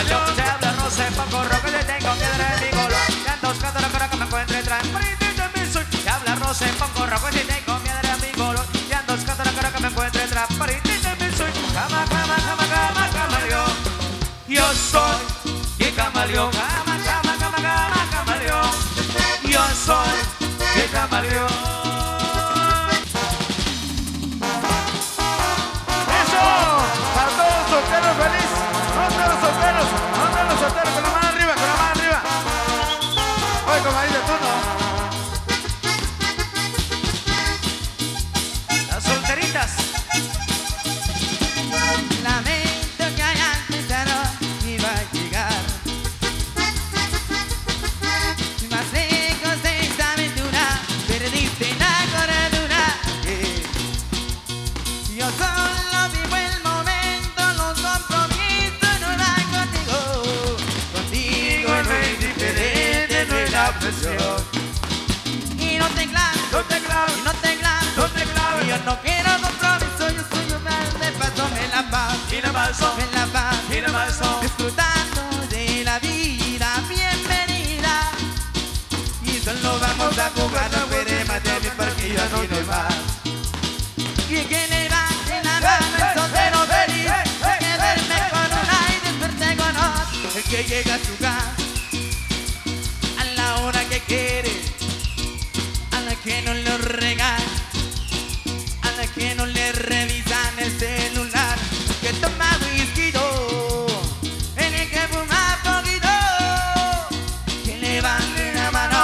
camaleón. Se habla rosa, poco rojo, le tengo piedra en mi color. Ya dos cantos la cara que me encuentre transparente de mi soy. Se habla rosa, poco rojo, le tengo piedra en mi color. Ya dos cantos la cara que me encuentre transparente de mi soy. Cama, cama, cama, cama, camaleón. Yo soy el camaleón. Cama, cama, cama, cama, camaleón. Yo soy el camaleón. Solteros feliz, ¿dónde los solteros? ¿Dónde los solteros? Con la mano arriba, con la mano arriba. Oye, comadita, tú no. Las solteritas. Lamento que hayas pensado que iba a llegar más lejos de esta aventura, perdiste la cordura. Yo solo vivo el momento, los compromisos no van contigo. Contigo no es diferente, no es la presión. Y no te claves, No te claves, y no te claves, no te claves. yo no quiero compromiso, yo soy un mal de paso, me la paso, Y no paso, me la paso, y no paso. disfrutando de la vida, bienvenida. Y solo vamos a jugar, no veremos de mí porque yo aquí no hay más. Y que levante la mano el soltero feliz, el que duerme con una y despierte con otra, el que llega a su casa a la hora que quiere, a la que no lo regalan, a la que no le revisan el celular, que toma whisky, el que fuma poquito, que levante la mano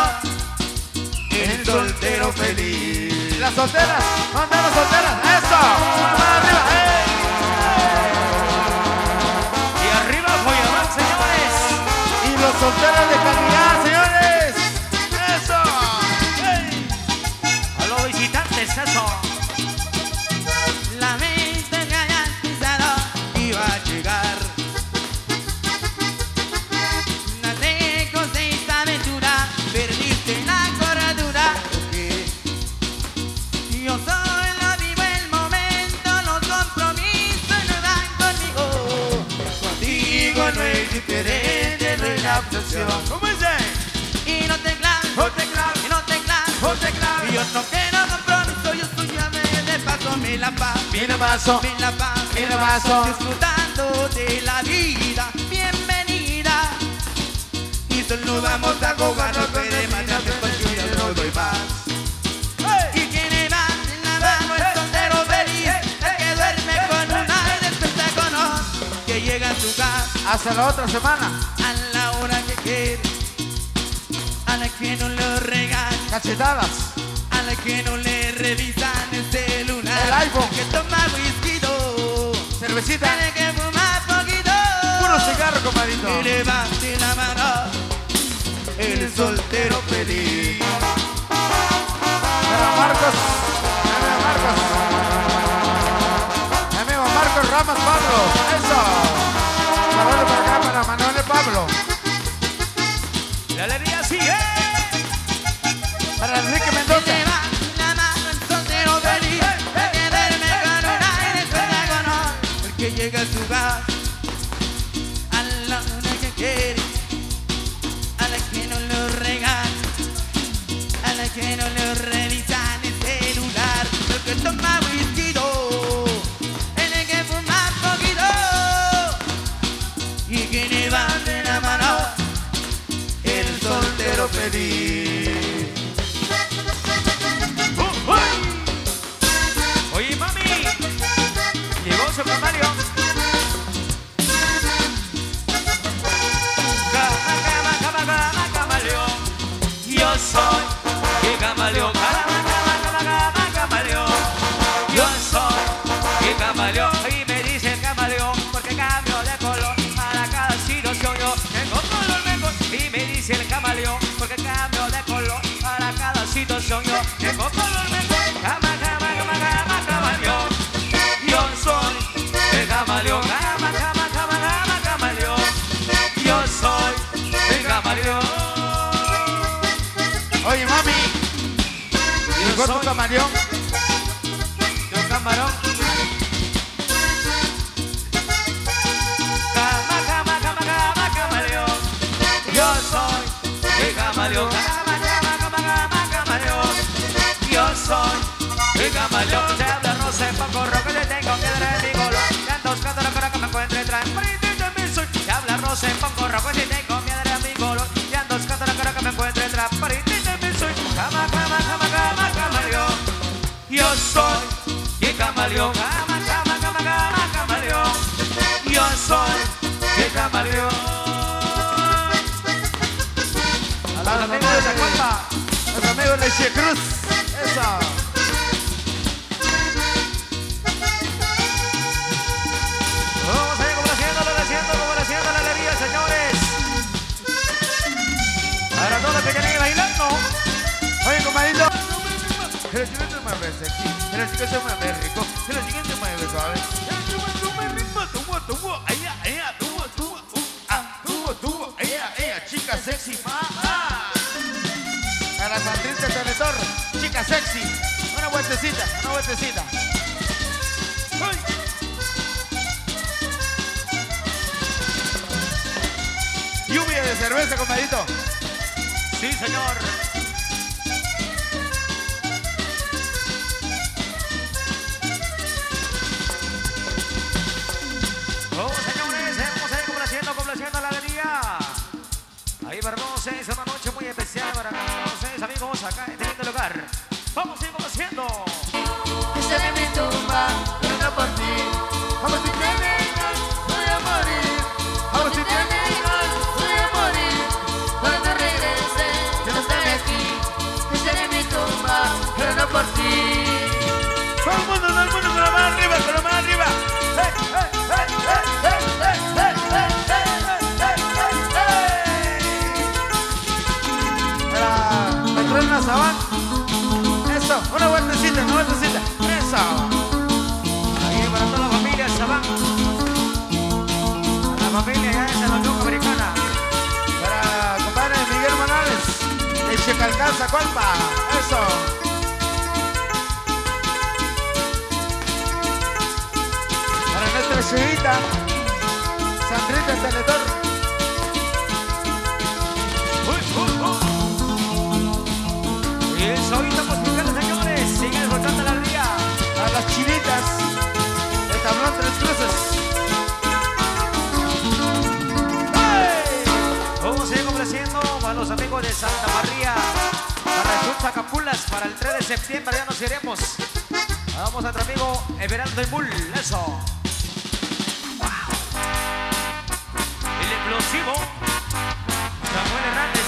el soltero feliz. Las solteras, ¿dónde las solteras? ¡Eso! Con la mano arriba, Y arriba Boyabán, señores. Y los solteros de calidad, señores. ¡Eso! ¡Ey! A los visitantes, eso. Lamento que hayas pensado que iba a llegar más lejos de esta aventura, perdiste la cordura. Yo solo vivo el momento, los compromisos no van conmigo. Contigo no es diferente, no es la obsesión. ¿Cómo dice? Y no te claves, No te claves, y no te claves, no te claves. y yo no quiero compromiso, yo soy a de paso, me la paso, Y no paso, me la paso, y no paso. disfrutando de la vida, bienvenida. Y solo vamos a jugar, no queremos matarte porque yo ya no doy más. Y que levante la mano el soltero feliz, el que duerme con una y despierta con otra, que llega a su casa Hasta la otra semana. a la hora que quiere, a la que no lo regalan, Cachetadas. a la que no le revisan el celular, El iPhone. que toma whisky, Cervecita. a la que fuma poquito, Puro cigarro, comadito. que levante la mano el soltero feliz. Para Marcos. Para Marcos. Mi amigo Marcos Ramos Pablo. Eso. Saludos para acá para Manuel Pablo. La alegría sigue. Para Enrique Que Mendoza. levante la mano el soltero feliz, el que duerme con una y despierta con otra, el que llega a su casa a la hora que quiere, a la que no lo regalan, a la que no lo revisan el celular, el que toma whisky, el que fuma poquito, y que levante la mano el soltero feliz. Oye, mami. Llegó su camario. Cama, cama, cama, cama, camaleón. Yo soy el camaleón. Cama, cama, cama, cama, camaleón. Yo soy el camaleón. Y me dice el camaleón porque cambio de color para cada situación. Yo tengo color mejor. Y me dice el camaleón porque cambio de color para cada situación. Yo tengo color mejor. Cama, cama, cama, cama, camaleón. Yo soy el camaleón. Cama, cama, cama, cama, camaleón. Yo soy el camaleón. Oye, mami. Yo Llegó tu soy camaleón. el camarón. Cama, cama, cama, cama, camaleón, camaleón. Yo soy el camaleón. Se habla rosa en poco rojo, le tengo que dar mi color. Ya dos cantos la cara que me encuentre traen. Se habla rosa en poco rojo, le tengo que dar mi color. Ya dos cantos la cara que me encuentre traen. Camaleón. Yo soy el camaleón, camaleón. Yo soy el camaleón. A los amigos de la Cuapa, los amigos de Che Cruz. Eso. Vamos a ir complaciendo la alegría, señores. Para todos los que quieren ir bailando. Oye, comadito. Que la chica se mueve sexy, que la chica se mueve rico, que la chica se mueve suave. Chica sexy, a la Sandrita Teletón, chica sexy. Una vueltecita, una vueltecita. ¡Uy! Lluvia de cerveza, comadito. Sí, señor. Oh, señores, vamos a ir complaciendo la alegría. Ahí para todos es una noche muy especial para todos ustedes, amigos, acá en este lugar. Vamos a ir complaciendo. Esta es mi tumba, pero no por ti. Como si te vengas, voy a morir. Como si te vengas, voy a morir. Cuando regrese, yo no estaré aquí. Esta es mi tumba, pero no por ti. Todo el mundo con la mano arriba, con la mano arriba. Patrona Sabán. Eso, una vueltecita, una vueltecita. Eso. Ahí para toda la familia Sabán. La familia ya es de la Unión Americana. Para compadre Miguel Morales, de Checalcanza, Cualpa. Eso. Para nuestra chivita, Sandrita Teletón. Y el solito musical, señores, siguen disfrutando la alegría. A las chivitas de Tablón Tres Cruces. Vamos a ir complaciendo para los amigos de Santa María, para Junta Capulas, para el 3 de septiembre ya nos iremos. Vamos a nuestro amigo Everaldo y Bull, eso. Wow. El explosivo Samuel Hernández.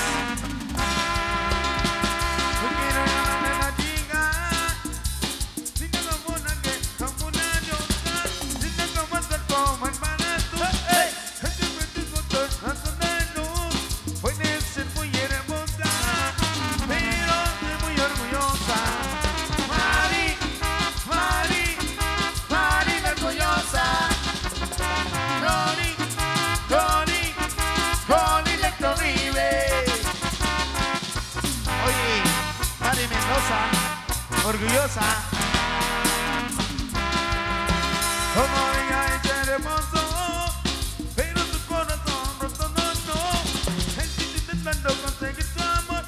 Orgullosa. Como ella es hermoso, pero tu corazón roto no. Él sigue intentando conseguir tu amor,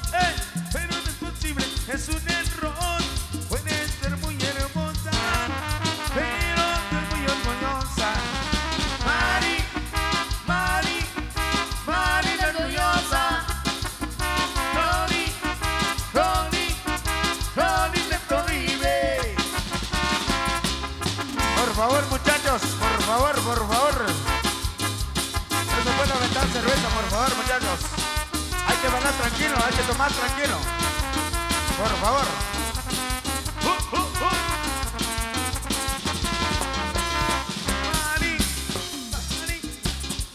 pero no es posible, es un error. Puedes ser muy hermosa, pero no es muy orgullosa. Mari, Mari, Mari la orgullosa. Ronnie, Ronnie, Ronnie Lepto vive. Por favor, muchachos, por favor, por favor. No se puede aventar cerveza, por favor, muchachos. Hay que bailar tranquilo, hay que tomar tranquilo. Por favor. Mari, Mari,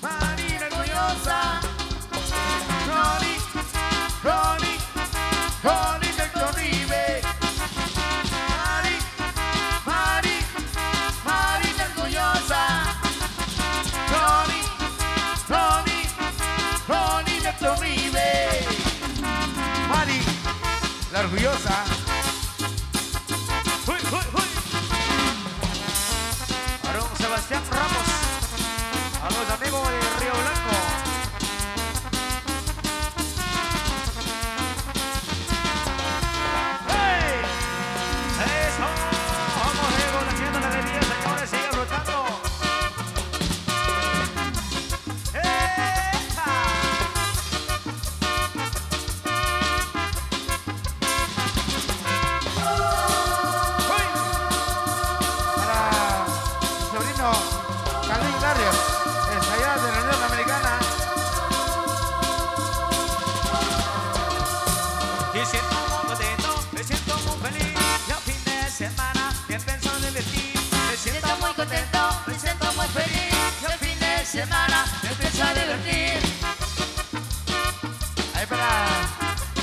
Mari la orgullosa. Ronnie, Ronnie, Ronnie Lepto vive. Mari, Mari, Mari la orgullosa. Ronnie, Ronnie, Ronnie Lepto vive. Mari, la orgullosa. ¡Uy, uy, uy! Para don Sebastián Ramos, a los amigos de Río Blanco. semana me empiezo a divertir. Ahí para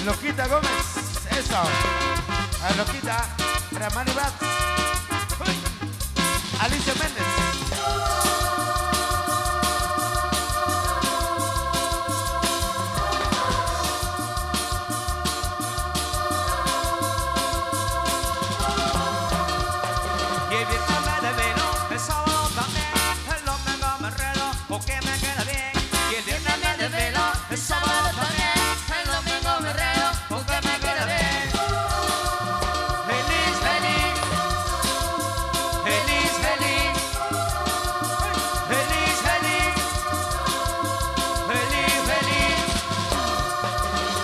Loquita Gómez, eso. A Loquita, para Manny Bats. Alicia Méndez. Y el viernes me desvelo, el sábado también, el domingo me enredo, porque me queda bien. Y el viernes me desvelo, el sábado también, el domingo me enredo, porque me queda bien. Feliz, feliz, feliz, feliz, feliz, feliz, feliz, feliz.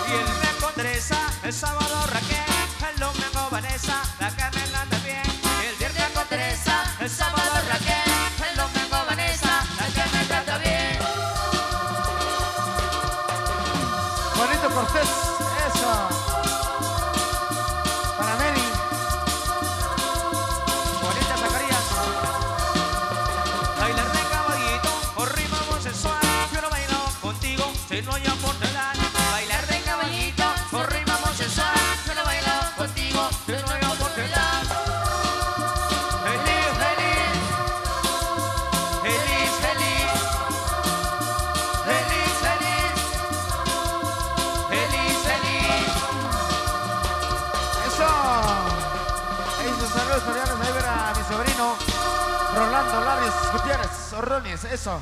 Y el viernes con Teresa, el sábado Raquel, el domingo Vanessa, la que me encanta bien. El viernes con Teresa, el sábado Raquel, el domingo Vanessa, la que me trata bien. Juanito Cortés, eso. Para Mary. Bonita Zacarías. Bailar de caballito o ritmo muy sensual, yo no bailo contigo si no hay amor de dar. Bailar de caballito o ritmo muy sensual, yo no bailo contigo si no hay amor de dar. Feliz, feliz, feliz, feliz, feliz, feliz, feliz, feliz. Eso. Ahí sus saludos cordiales. Ahí ver a mi sobrino Rolando Lares Gutiérrez Ordóñez. Eso.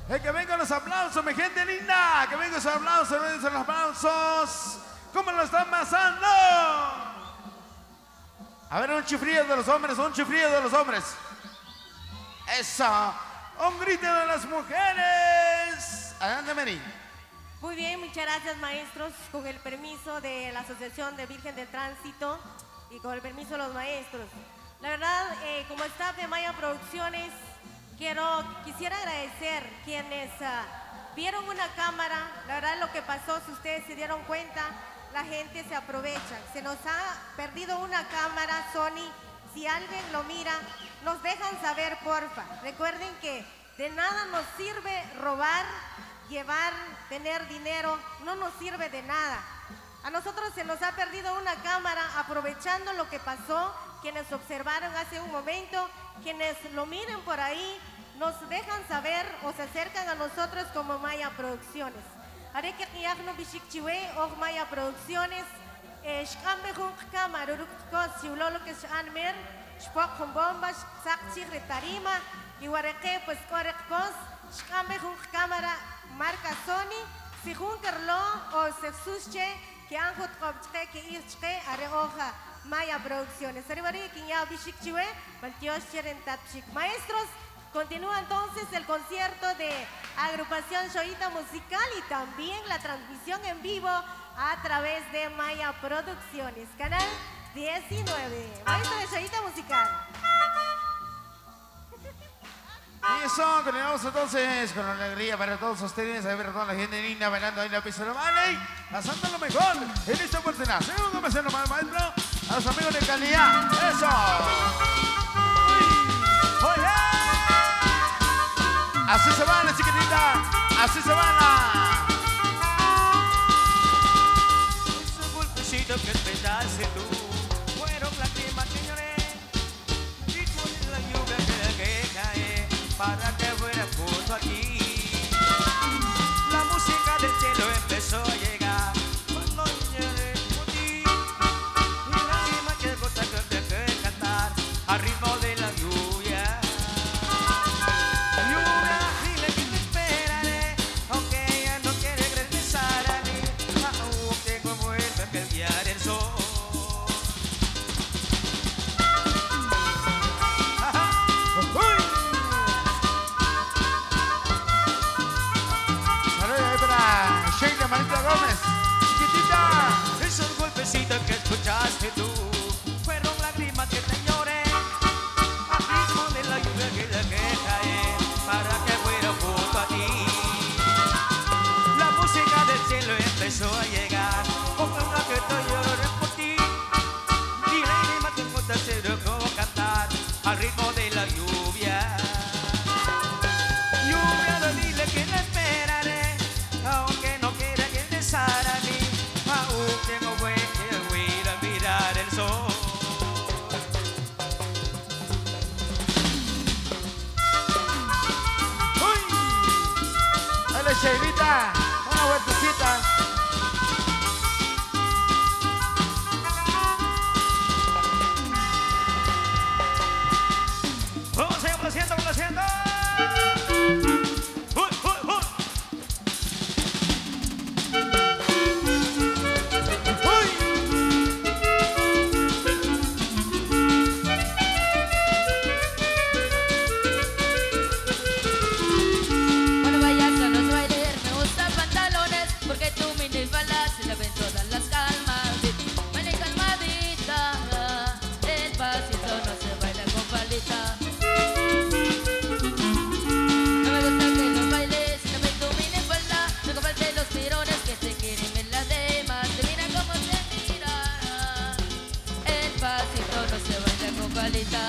Que vengan los aplausos, mi gente linda. Que vengan los aplausos, vengan los aplausos. ¿Cómo lo están pasando? A ver, un chifrío de los hombres, un chifrío de los hombres. Eso. Un grito de las mujeres. Adelante, Mary. Muy bien, muchas gracias maestros. Con el permiso de la Asociación de Virgen del Tránsito y con el permiso de los maestros. La verdad, como staff de Maya Producciones, quisiera agradecer quienes vieron una cámara. La verdad, lo que pasó, si ustedes se dieron cuenta, la gente se aprovecha. Se nos ha perdido una cámara Sony. Si alguien lo mira, nos dejan saber, porfa. Recuerden que de nada nos sirve robar, llevar, tener dinero, no nos sirve de nada. A nosotros se nos ha perdido una cámara aprovechando lo que pasó. Quienes observaron hace un momento, quienes lo miren por ahí, nos dejan saber o se acercan a nosotros como Maya Producciones. Haré que no bishikchiwe o Maya Producciones. Shkambe jun cámara, urukos, siulolo que shanmer, shpok con bombas, sakchi retarima, y guareque pues correcos, shkambe jun cámara marca Sony, si junkerlo o se susche, que han jut kopche que irche are hoja Maya Producciones. Maestros, continúa entonces el concierto de agrupación Xoita Musical y también la transmisión en vivo a través de Maya Producciones, canal 19. Maestro de Xoita Musical. Y eso, continuamos entonces con la alegría para todos ustedes. A ver toda la gente linda bailando ahí en la pista de Valley, pasando lo mejor en esta oportunidad. Segundo me lo más maestro, a los amigos de calidad. Eso. Oye. Así se van, chiquitita. Así se van. Esos golpecitos que empezaste tú fueron lágrimas que lloré. Y con la lluvia que cae para que fuera justo aquí. La música del cielo empezó a llegar cuando lloré por ti. Y la misma que gota que te cantar al ritmo de la lluvia. Lluvia, dile que te esperaré, aunque ella no quiere regresar a mí, aunque no vuelva a cambiar el sol. Cheirita, una vueltecita. Vamos, seguimos haciendo, vamos haciendo. Uy, uy, uy. Cuando vayas a los bailes me gustan pantalones porque tu minifalda se la ven todas las calmas. Baila calmadita, despacito, no se baila con faldita. No me gusta que los bailes se la ven tu minifalda, no comparte los tirones que se quieren ver las demás. Te mira como se mira, despacito, no se baila con faldita.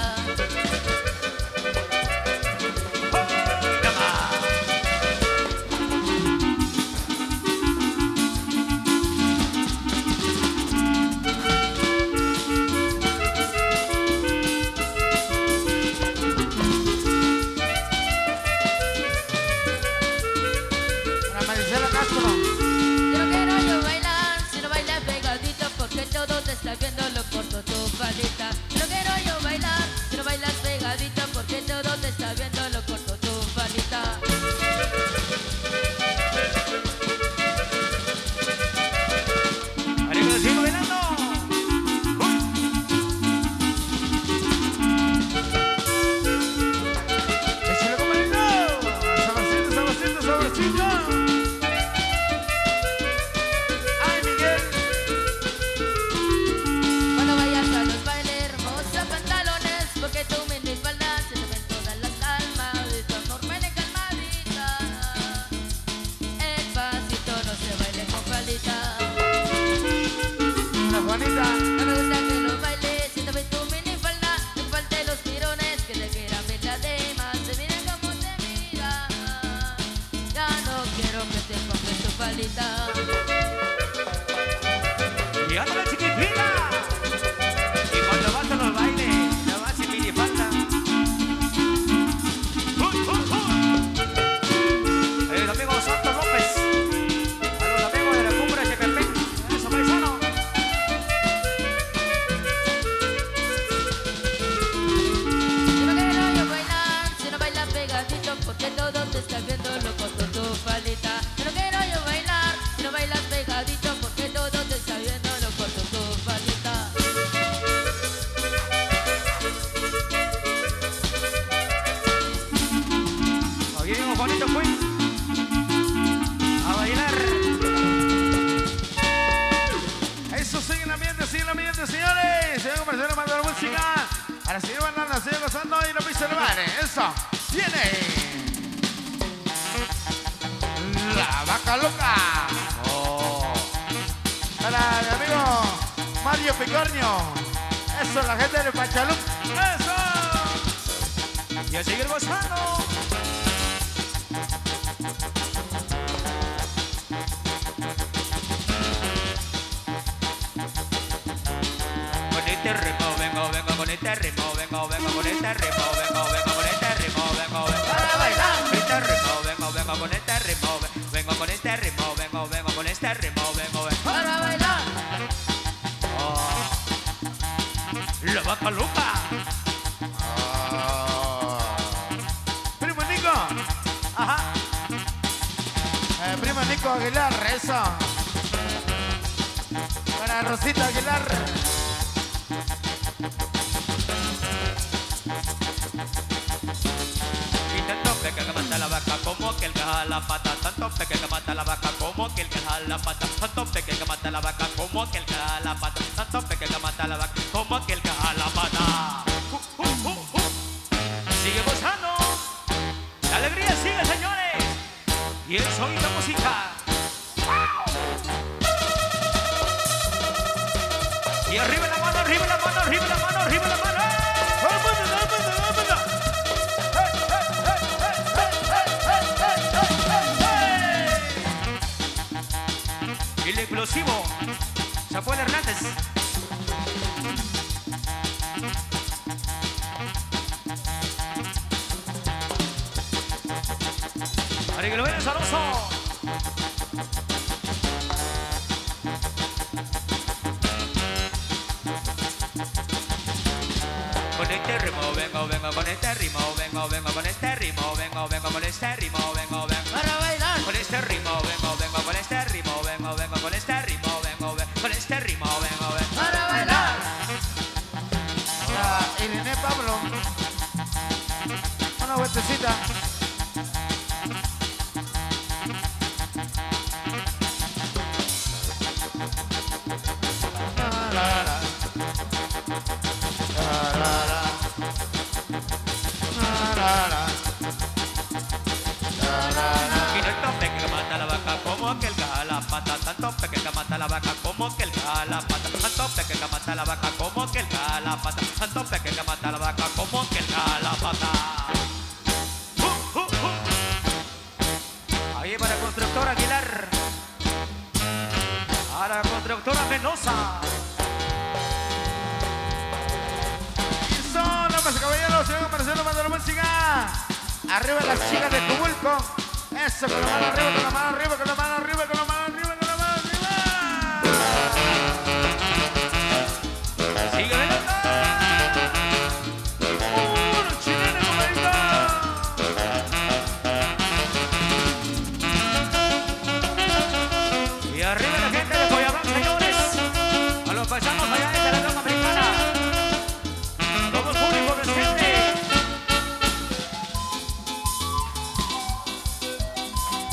Para Maricela Castro. Yo no quiero yo bailar, si no bailas pegadito porque todo te está viendo lo corto tu faldita. Yo no quiero yo bailar, si no bailas pegadito porque todo te está viendo lo corto tu faldita. Arriba, sigo bailando. Échale como lindo. Saborcito, saborcito, saborcito. Ay, Miguel. Cuando vayas a los bailes, hermosa pantalones porque tu minifalda se te ven todas las almas. De tu normal y calmadita, despacito, no se baile con faldita. La Juanita. No me gusta que los bailes, si te ves tu minifalda, no falte los tirones que te quieran ver las demás. Te miran como te miran, ya no quiero que te pongas tu faldita. Y anda la chiquitita. Y cuando vas a los bailes, la vas sin minifalda. Uy, uy, uy. El amigo Santos López. A los amigos de la cumbre de Chepepec. Eso, paisano. Yo no quiero yo bailar, si no bailas pegadito porque todo te está viendo lo corto tu faldita. Yo no quiero yo bailar, si no bailas pegadito porque todo te está viendo lo corto tu faldita. Aquí vemos Juanito pues. A bailar. Eso, sigue el ambiente, señores. Sigue comenzando a mandar música. Para seguir bailando, seguir gozando y no pise el baile. Eso, viene. La vaca loca. Oh. Para mi amigo Mario Picornio. Eso, la gente de Pachalup. Eso. Y a seguir gozando. Con este ritmo, vengo con este ritmo, vengo con este ritmo, vengo con este ritmo, vengo Para bailar. este ritmo, vengo con este ritmo, vengo con este ritmo, vengo con este ritmo, vengo. Para bailar. Oh. La vaca loca. Primo Nico. Ajá. Primo Nico Aguilar, eso. Para Rosita Aguilar. Y tanto peque que mata la vaca como que el que jala la pata. Tanto peque que mata la vaca como que el que jala la pata. Tanto peque que mata la vaca como que el que jala la pata. Tanto peque que mata la vaca como que el que jala la pata. Sigue gozando. La alegría sigue, señores. Y el sonido de música. Y arriba la mano, arriba la mano, arriba la mano, arriba la mano. Y el explosivo, Samuel Hernández. Para que lo vean sabroso. con este ritmo, vengo con este ritmo, vengo con este ritmo, vengo con este ritmo, vengo Para bailar. con este ritmo, vengo con este ritmo, vengo con este ritmo, vengo con este ritmo, vengo. Para bailar. Para Irene Pablo. Una vueltecita. Y no es tan peque que mata la vaca como que el galapata, tanto peque que mata la vaca como que el galapata, tanto peque que mata la vaca como que el galapata, tanto peque que mata la vaca como que el galapata. Ahí para Constructora Aguilar, a la Constructora Venosa. Y son, damas y caballeros, señor Marcelo, manda la música. Arriba las chicas de Cubulco. Eso, con la mano arriba, con la mano arriba, con la mano arriba, con la mano arriba, con la mano arriba. Sigue bailando. Puro chileno, compadrito. Y arriba la gente de Coyabán, señores. A los paisanos allá de la Unión Americana. A todo el público presente.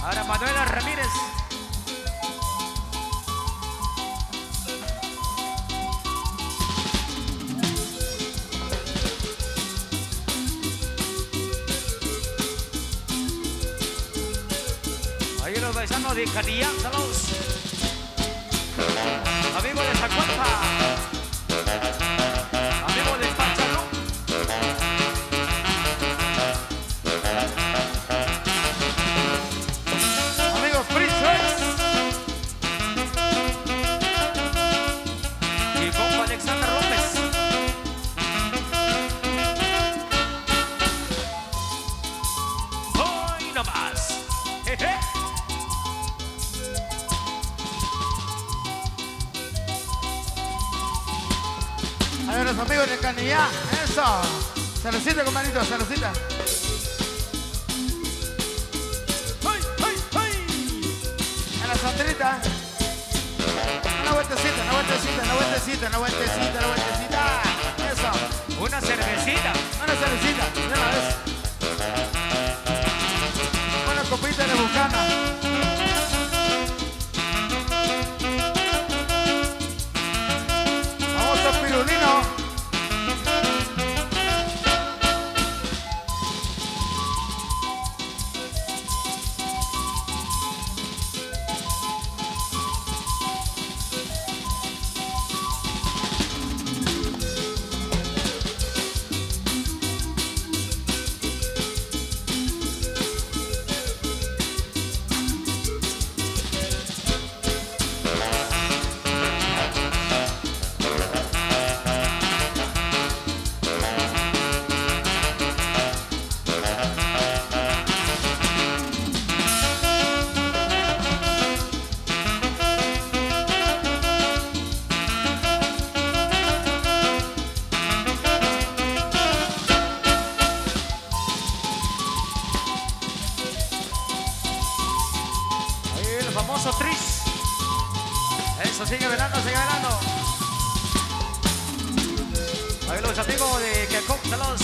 Ahora Manuela Ramírez. Ahí los paisanos de Canillán, saludos. Amigos de Zacualpa. Amigos de Pachalón. Amigos Princess. Y compa Alexander López. Hoy no más. Jeje. A ver, los amigos de Canillá. Eso. Salucita, compadrito, salucita. ¡Ay, ay, ay! A la Sandrita. Una vueltecita, una vueltecita, una vueltecita, una vueltecita, una vueltecita. Eso. Una cervecita. Una cervecita, de una vez. Una copita de Bucana. Vamos a Pirulino. Famoso Tris. Eso, sigue velando, sigue velando. Ahí los amigos de Quecón, saludos.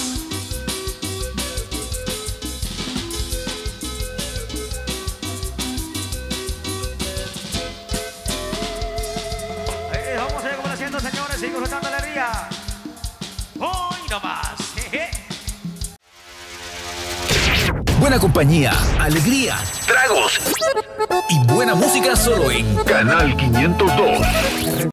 Ahí vamos a ver cómo lo haciendo, señores. Sigo soltando alegría. Hoy no más. Jeje. Buena compañía, alegría, tragos y buena música solo en Canal 502.